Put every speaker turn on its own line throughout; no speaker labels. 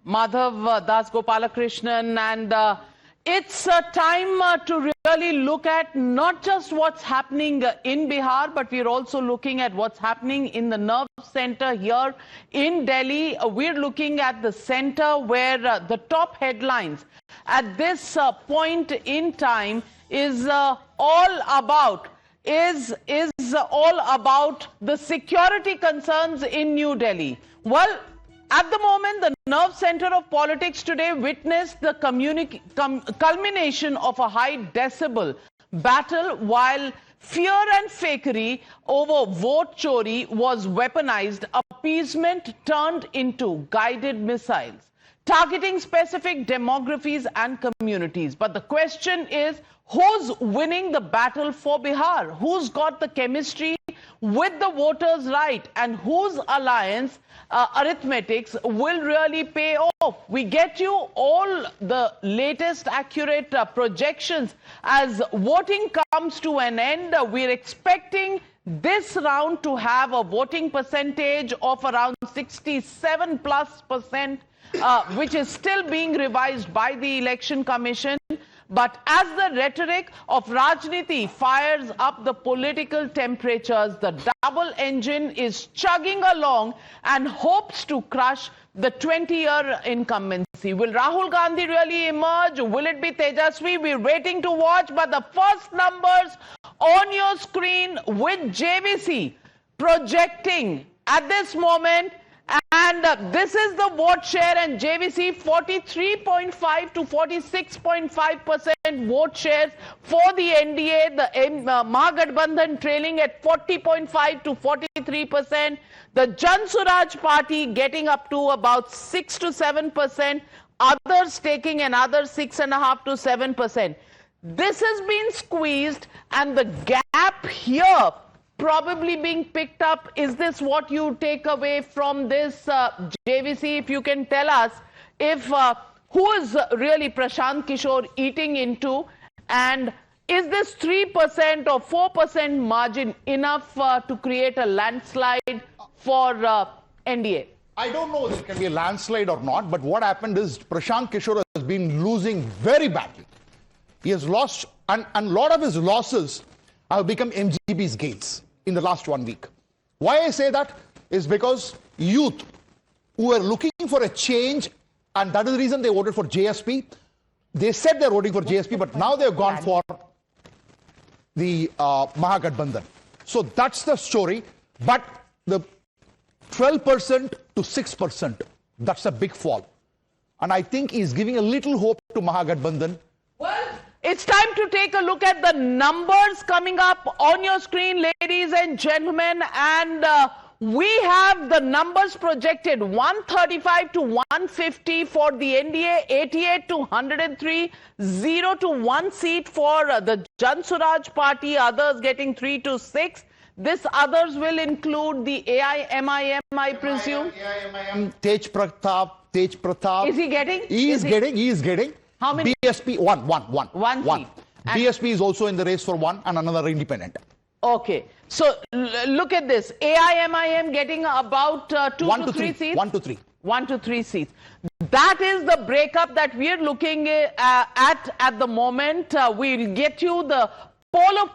Madhav Das Gopalakrishnan, and it's time to really look at not just what's happening in Bihar, but we're also looking at what's happening in the nerve center here in Delhi. We're looking at the center where the top headlines at this point in time is all about the security concerns in New Delhi. Well, at the moment, the nerve center of politics today witnessed the culmination of a high decibel battle, while fear and fakery over vote chori was weaponized. Appeasement turned into guided missiles, targeting specific demographies and communities. But the question is, who's winning the battle for Bihar? Who's got the chemistry with the voters right, and whose alliance arithmetics will really pay off? We get you all the latest accurate projections as voting comes to an end. We're expecting this round to have a voting percentage of around 67+%, which is still being revised by the Election Commission. But as the rhetoric of Rajniti fires up the political temperatures, the double engine is chugging along and hopes to crush the 20-year incumbency. Will Rahul Gandhi really emerge? Will it be Tejashwi? We're waiting to watch. But the first numbers on your screen with JVC projecting at this moment. And this is the vote share, and JVC 43.5 to 46.5% vote shares for the NDA. The Mahagatbandhan trailing at 40.5 to 43%. The Jan Suraj party getting up to about 6 to 7%. Others taking another 6.5 to 7%. This has been squeezed, and the gap here probably being picked up. Is this what you take away from this, JVC? If you can tell us if who is really Prashant Kishore eating into, and is this 3% or 4% margin enough to create a landslide for NDA?
I don't know if it can be a landslide or not, but what happened is Prashant Kishore has been losing very badly. He has lost, and a lot of his losses have become MGB's gains in the last 1 week. Why I say that is because youth who are looking for a change, and that is the reason they voted for JSP. They said they're voting for JSP, but now they've gone for the Mahagatbandhan. So that's the story. But the 12% to 6%, that's a big fall. And I think he's giving a little hope to Mahagatbandhan.
Well, it's time to take a look at the numbers coming up on your screen, ladies and gentlemen. And we have the numbers projected: 135 to 150 for the NDA, 88 to 103, 0 to 1 seat for the Jan Suraj party, others getting 3 to 6. This others will include the AIMIM, I presume.
AIMIM, Tej Pratap.
Is he getting?
He is getting.
How many?
BSP, one.
Seat.
BSP is also in the race for one, and another independent.
Okay. So, look at this. AIMIM getting about 2 to 3 seats?
1 to 3.
1 to 3 seats. That is the breakup that we're looking at the moment. We'll get you the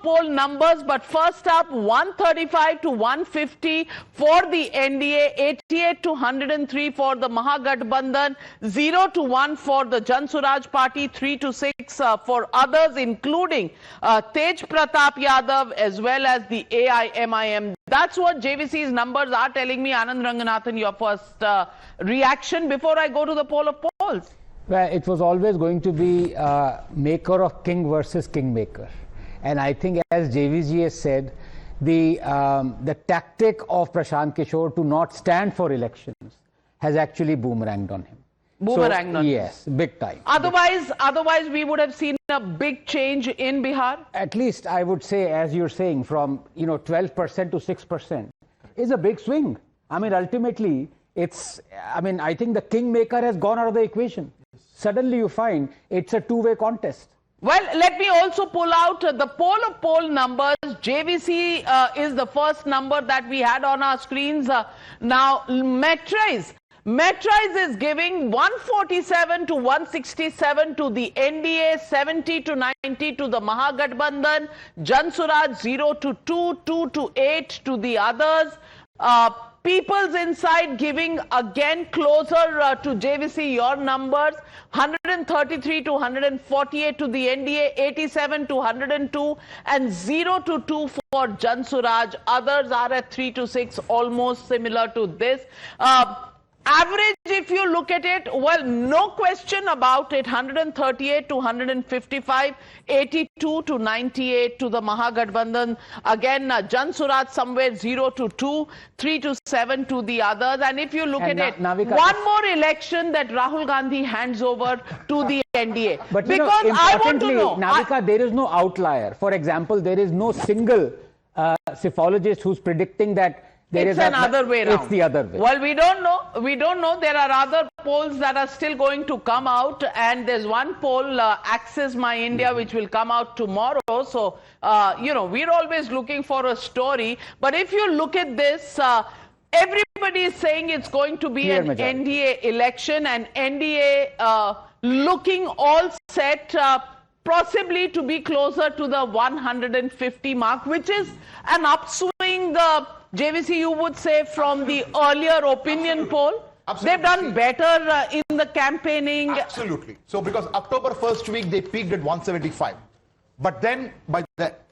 poll numbers, but first up, 135 to 150 for the NDA, 88 to 103 for the Mahagatbandhan, 0 to 1 for the Jan Suraj party, 3 to 6 for others, including Tej Pratap Yadav as well as the AIMIM. That's what JVC's numbers are telling me. Anand Ranganathan, your first reaction before I go to the poll of polls.
Well, it was always going to be maker of king versus kingmaker. And I think, as JVG has said, the tactic of Prashant Kishore to not stand for elections has actually boomeranged on him. Yes, big time.
Otherwise, we would have seen a big change in Bihar.
At least I would say, as you're saying, from 12% to 6% is a big swing. I mean, ultimately, I think the kingmaker has gone out of the equation. Suddenly, you find it's a two-way contest.
Well, let me also pull out the poll numbers. JVC is the first number that we had on our screens. Now, Matrize Matrize is giving 147 to 167 to the NDA, 70 to 90 to the Mahagatbandhan, Jan Swaraj 0 to 2, 2 to 8 to the others. People's Inside giving again closer to JVC your numbers, 133 to 148 to the NDA, 87 to 102 and 0 to 2 for Jan Swaraj. Others are at 3 to 6, almost similar to this. Average, if you look at it, well, no question about it, 138 to 155, 82 to 98 to the Mahagatbandhan. Again, Jan Swaraj somewhere 0 to 2, 3 to 7 to the others. And if you look at it, one more election that Rahul Gandhi hands over to the NDA.
But
because I want to know,
Navika, there is no outlier. For example, there is no single psephologist who's predicting that
it's another way around.
It's the other way.
Well, we don't know. We don't know. There are other polls that are still going to come out. And there's one poll, Access My India, which will come out tomorrow. So, we're always looking for a story. But if you look at this, everybody is saying it's going to be an NDA election. And NDA looking all set, possibly to be closer to the 150 mark, which is an upswing. JVC, you would say, from the earlier opinion poll? Absolutely. They've done better in the campaigning.
Absolutely. So, because October 1st week, they peaked at 175. But then,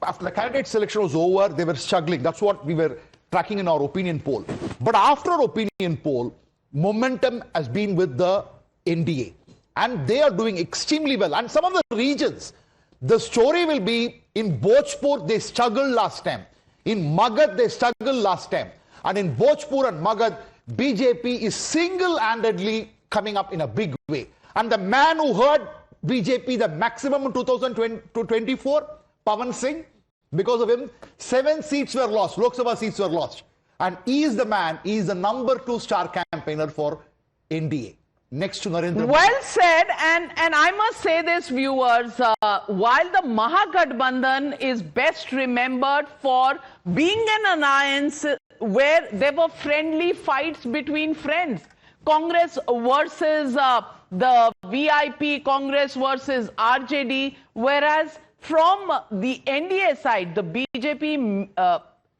after the candidate selection was over, they were struggling. That's what we were tracking in our opinion poll. But after our opinion poll, momentum has been with the NDA. And they are doing extremely well. And some of the regions, the story will be in Bhojpur, they struggled last time. In Magad, they struggled last time. And in Bhojpur and Magad, BJP is single-handedly coming up in a big way. And the man who heard BJP the maximum in 2024, Pawan Singh, because of him, 7 seats were lost, Lok Sabha seats were lost. And he is the man, he is the number 2 star campaigner for NDA. Next to Narendra Modi.
Well said, and I must say this, viewers, while the Mahagatbandhan is best remembered for being an alliance where there were friendly fights between friends, Congress versus the VIP, Congress versus RJD, whereas from the NDA side, the BJP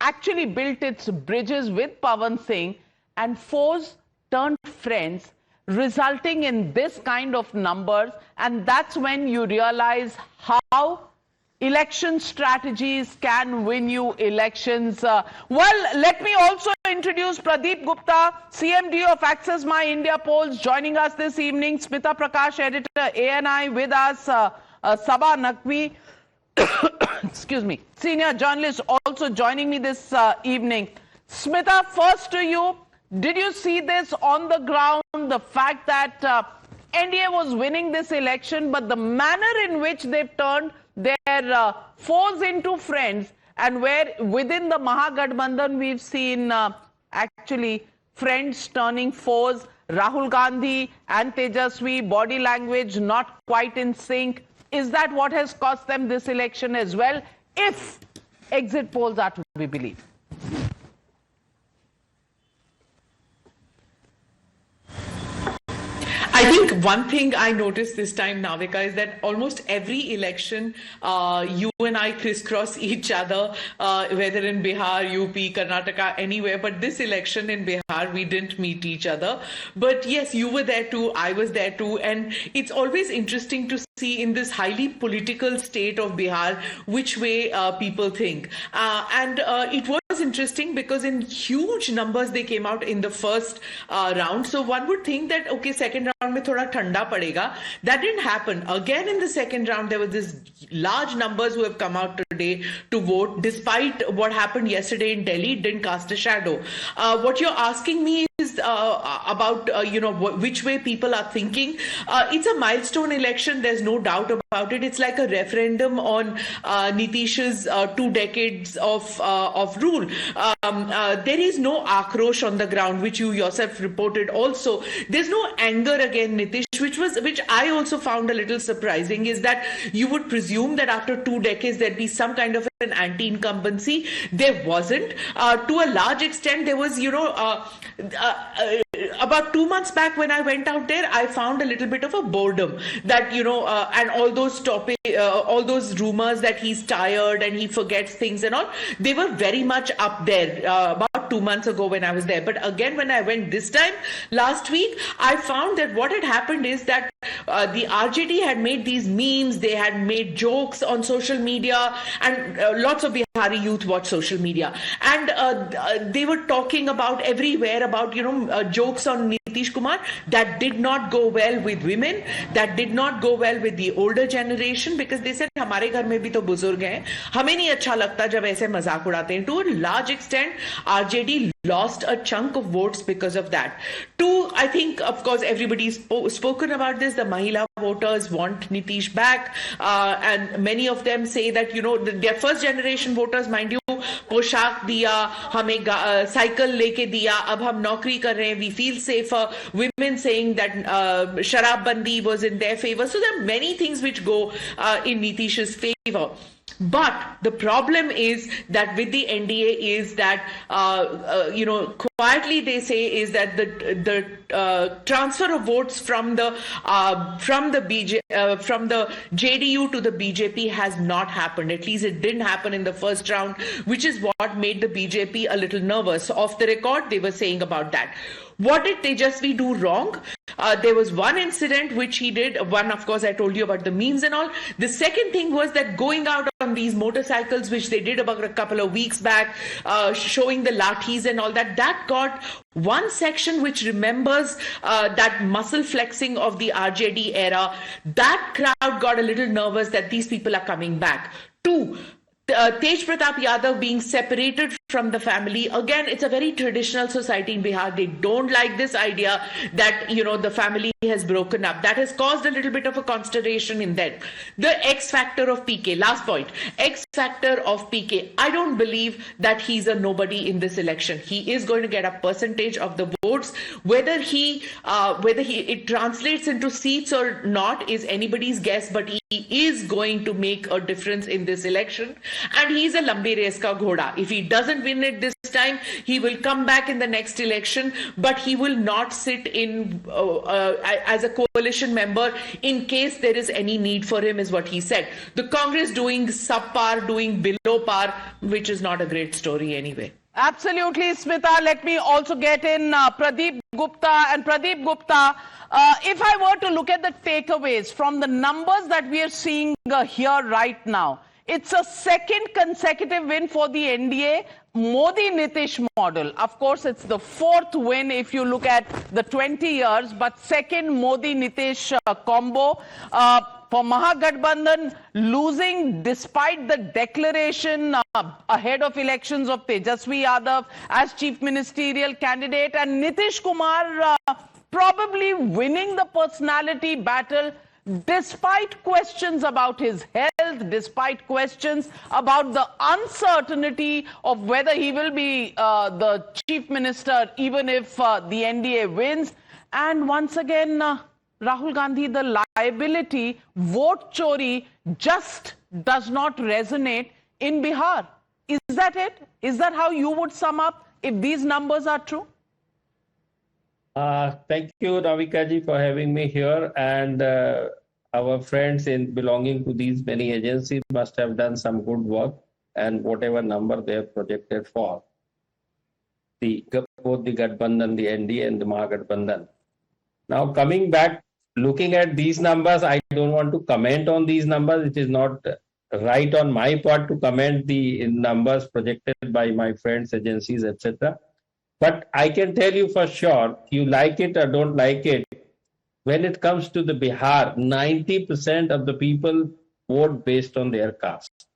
actually built its bridges with Pawan Singh and foes turned friends, resulting in this kind of numbers. And that's when you realize how election strategies can win you elections. Well, let me also introduce Pradeep Gupta, CMD of Access My India Polls, joining us this evening. Smita Prakash, editor, ANI, with us. Sabha Naqvi, excuse me, senior journalist, also joining me this evening. Smita, first to you. Did you see this on the ground, the fact that NDA was winning this election, but the manner in which they've turned their foes into friends, and where within the Mahagatbandhan we've seen actually friends turning foes, Rahul Gandhi and Tejashwi, body language not quite in sync. Is that what has cost them this election as well, if exit polls are to be believed?
I think one thing I noticed this time, Navika, is that almost every election, you and I crisscross each other, whether in Bihar, UP, Karnataka, anywhere. But this election in Bihar, we didn't meet each other. But yes, you were there too, I was there too. And it's always interesting to see in this highly political state of Bihar, which way people think. And it was interesting because in huge numbers, they came out in the first round. So one would think that, okay, second round mein thoda thanda padega. That didn't happen. Again, in the second round, there was this large numbers who have come out today to vote. Despite what happened yesterday in Delhi, it didn't cast a shadow. What you're asking me is about, which way people are thinking. It's a milestone election. There's no doubt about it. It's like a referendum on Nitish's 2 decades of rule. there is no akrosh on the ground, which you yourself reported also. There's no anger again, Nitish, which I also found a little surprising, is that you would presume that after 2 decades there'd be some kind of an anti-incumbency. There wasn't. To a large extent, there was, about 2 months back when I went out there, I found a little bit of a boredom that, and all those rumors that he's tired and he forgets things and all, they were very much up there about 2 months ago when I was there. But again, when I went this time, last week, I found that what had happened is that the RJD had made these memes, they had made jokes on social media, and lots of Bihari youth watch social media. And they were talking about everywhere about, jokes on Nitish Kumar that did not go well with women, that did not go well with the older generation, because they said, हमारे घर में भी तो बुजुर्ग हैं, हमें नहीं अच्छा लगता जब ऐसे मजाक उड़ाते हैं. To a large extent, RJD lost a chunk of votes because of that. Two, I think, of course, everybody's spoken about this. The Mahila voters want Nitish back, and many of them say that, their first generation voters, mind you, पोशाक दिया, हमें cycle लेके दिया, अब हम नौकरी कर रहे हैं, we feel safer. Women saying that शराब बंदी was in their favor. So there are many things which go in Nitish's favor. But the problem is that with the NDA is that, quietly they say is that the transfer of votes from the JDU to the BJP has not happened. At least it didn't happen in the first round, which is what made the BJP a little nervous. Off the record, they were saying about that. What did Tejashwi do wrong? There was one incident which he did. One, of course, I told you about the memes and all. The second thing was that going out on these motorcycles, which they did about a couple of weeks back, showing the lathis and all that, that got one section which remembers that muscle flexing of the RJD era. That crowd got a little nervous that these people are coming back. Two, Tej Pratap Yadav being separated from the family. Again, it's a very traditional society in Bihar. They don't like this idea that, the family has broken up. That has caused a little bit of a consternation in them. The X factor of PK, last point, X factor of PK. I don't believe that he's a nobody in this election. He is going to get a percentage of the votes. Whether it translates into seats or not is anybody's guess, but he is going to make a difference in this election. And he's a lambe race ka ghoda. If he doesn't win it this time, he will come back in the next election, but he will not sit in as a coalition member in case there is any need for him, is what he said. The Congress doing subpar, doing below par, which is not a great story anyway.
Absolutely, Smita. Let me also get in Pradeep Gupta. And Pradeep Gupta, if I were to look at the takeaways from the numbers that we are seeing here right now, it's a second consecutive win for the NDA, Modi-Nitish model. Of course, it's the fourth win if you look at the 20 years, but second Modi-Nitish combo. For Mahagatbandhan, losing despite the declaration ahead of elections of Tejashwi Yadav as chief ministerial candidate, and Nitish Kumar probably winning the personality battle despite questions about his health, despite questions about the uncertainty of whether he will be the chief minister even if the NDA wins. And once again, Rahul Gandhi, the liability, vote chori just does not resonate in Bihar. Is that it? Is that how you would sum up if these numbers are true?
Thank you, Ravika ji, for having me here. And our friends in belonging to these many agencies must have done some good work, and whatever number they have projected for both the Gathbandhan, the NDA and the Mahagatbandhan. Now coming back, looking at these numbers, I don't want to comment on these numbers. It is not right on my part to comment the numbers projected by my friends, agencies, etc. But I can tell you for sure, you like it or don't like it, when it comes to the Bihar, 90% of the people vote based on their caste.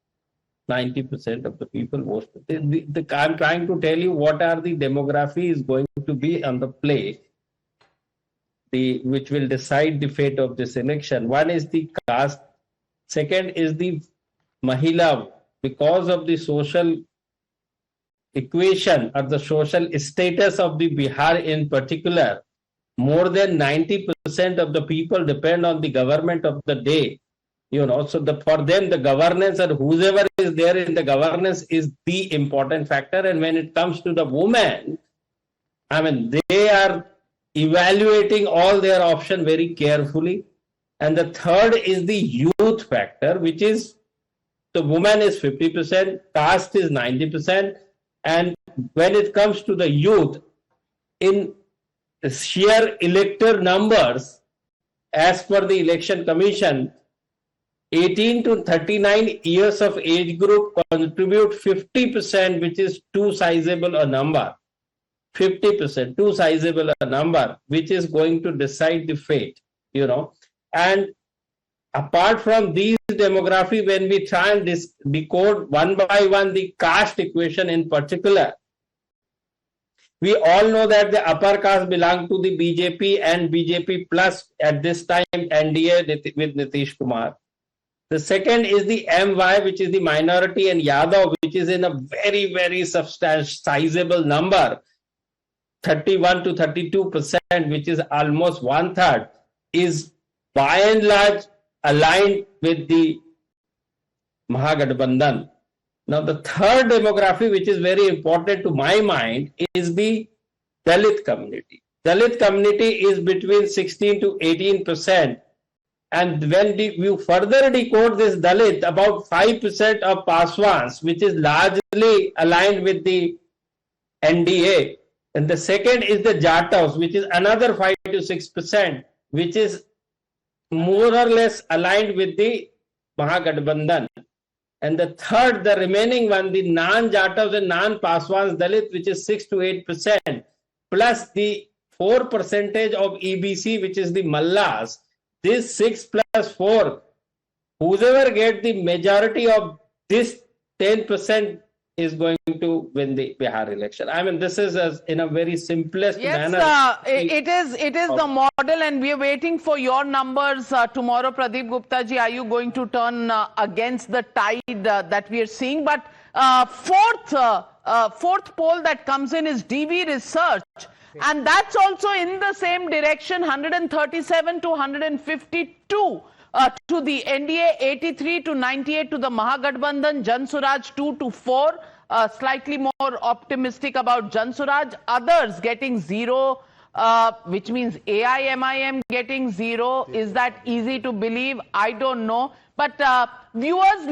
90% of the people vote. I'm trying to tell you what are the demographies going to be on the play, which will decide the fate of this election. One is the caste. Second is the Mahila. Because of the social equation or the social status of the Bihar in particular, more than 90% of the people depend on the government of the day. So for them, the governance or whoever is there in the governance is the important factor. And when it comes to the women, I mean, they are evaluating all their options very carefully. And the third is the youth factor, which is the woman is 50%, caste is 90%. And when it comes to the youth, in sheer elector numbers, as per the Election Commission, 18 to 39 years of age group contribute 50%, which is too sizable a number. 50%, too sizable a number, which is going to decide the fate, And apart from these demography, when we try and decode one by one the caste equation in particular, we all know that the upper caste belong to the BJP and BJP plus at this time NDA with Nitish Kumar. The second is the MY, which is the minority, and Yadav, which is in a very, very substantial, sizable number, 31 to 32%, which is almost 1/3, is by and large aligned with the Mahagatbandhan. Now, the third demography, which is very important to my mind, is the Dalit community. Dalit community is between 16 to 18%. And when you further decode this Dalit, about 5% of Paswans, which is largely aligned with the NDA. And the second is the Jatavs, which is another 5 to 6%, which is more or less aligned with the Mahagatbandhan. And the third, the remaining one, the non-Jatavs and non-Paswans Dalit, which is 6 to 8%, plus the 4% of EBC, which is the Mallas. This 6 plus 4, whoever get the majority of this 10% is going to win the Bihar election. I mean, this is in a very simplest manner.
Yes, it is the model, and we are waiting for your numbers tomorrow. Pradeep Gupta ji, are you going to turn against the tide that we are seeing? But fourth poll that comes in is DV Research. And that's also in the same direction, 137 to 152 to the NDA, 83 to 98 to the Mahagatbandhan, Jan Suraj 2 to 4, slightly more optimistic about Jan Suraj. Others getting 0, which means AIMIM getting 0. Is that easy to believe? I don't know. But viewers,